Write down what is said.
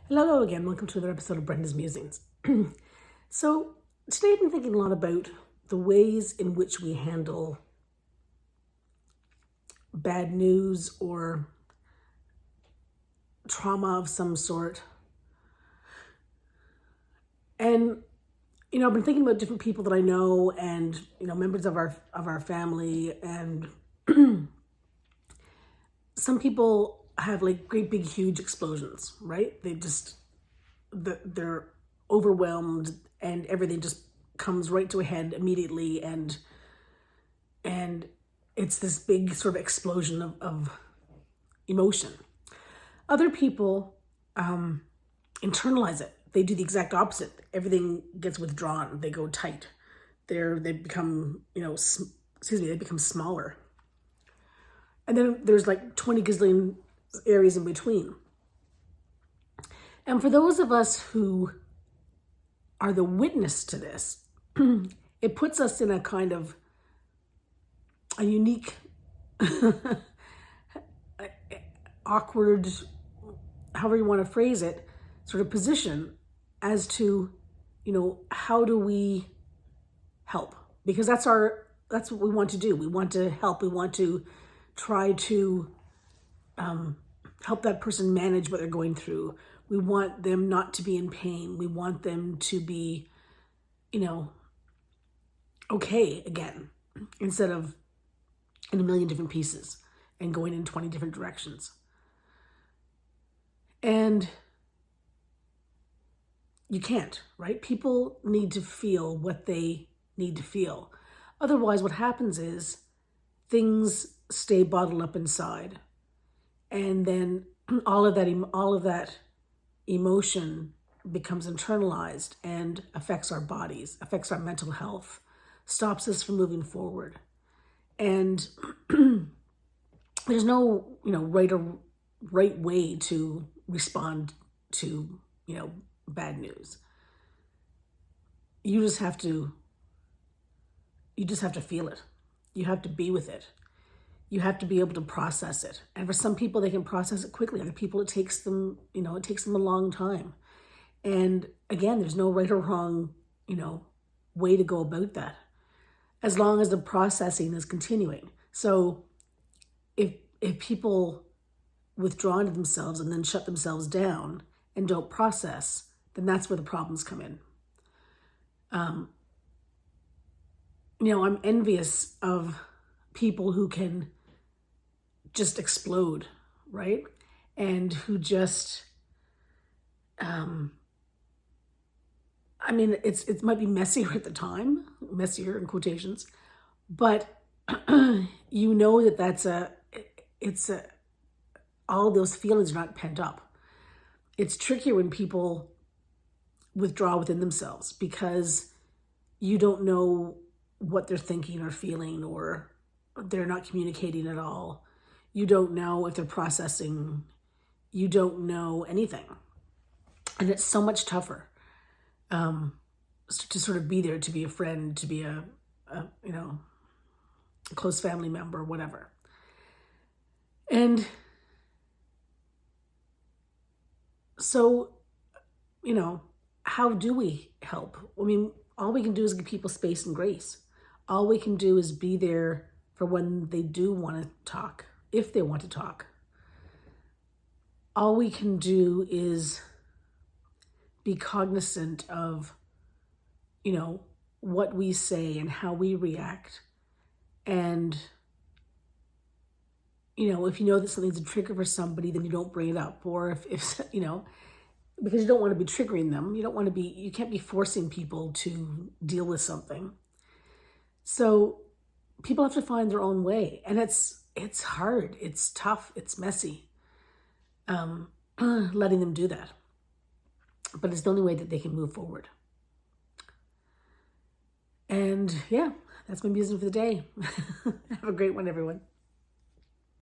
Hello again, welcome to another episode of Brenda's Musings. So today I've been thinking a lot about the ways in which we handle bad news or trauma of some sort. And I've been thinking about different people that I know and members of our family, and some people have like great big huge explosions, right? They're overwhelmed and everything just comes right to a head immediately, and it's this big sort of explosion of emotion. Other people internalize it. They do the exact opposite. Everything gets withdrawn. They go tight. They become they become smaller. And then there's like 20 gazillion areas in between. And for those of us who are the witness to this, it puts us in a kind of a unique, awkward, however you want to phrase it, sort of position as to, how do we help? Because that's what we want to do. We want to help. We want to try to help that person manage what they're going through. We want them not to be in pain. We want them to be, okay again, instead of in a million different pieces and going in 20 different directions. And you can't, right? People need to feel what they need to feel. Otherwise, what happens is things stay bottled up inside. And then all of that emotion becomes internalized and affects our bodies, affects our mental health, stops us from moving forward. And there's no, right way to respond to, bad news. You just have to feel it. You have to be with it. You have to be able to process it. And for some people, they can process it quickly. Other people, it takes them a long time. And again, there's no right or wrong, way to go about that, as long as the processing is continuing. So if people withdraw into themselves and then shut themselves down and don't process, then that's where the problems come in. I'm envious of people who can just explode, right? And who just, it might be messier at the time, messier in quotations, but all those feelings are not pent up. It's trickier when people withdraw within themselves because you don't know what they're thinking or feeling, or they're not communicating at all. You don't know if they're processing. You don't know anything. And it's so much tougher to sort of be there, to be a friend, to be a close family member, whatever. And so, how do we help? All we can do is give people space and grace. All we can do is be there for when they do want to talk, if they want to talk. All we can do is be cognizant of, what we say and how we react. And, if you know that something's a trigger for somebody, then you don't bring it up. Or if because you don't want to be triggering them. You can't be forcing people to deal with something. So people have to find their own way. And it's hard, it's tough, it's messy, letting them do that. But it's the only way that they can move forward. And yeah, that's my musing for the day. Have a great one, everyone.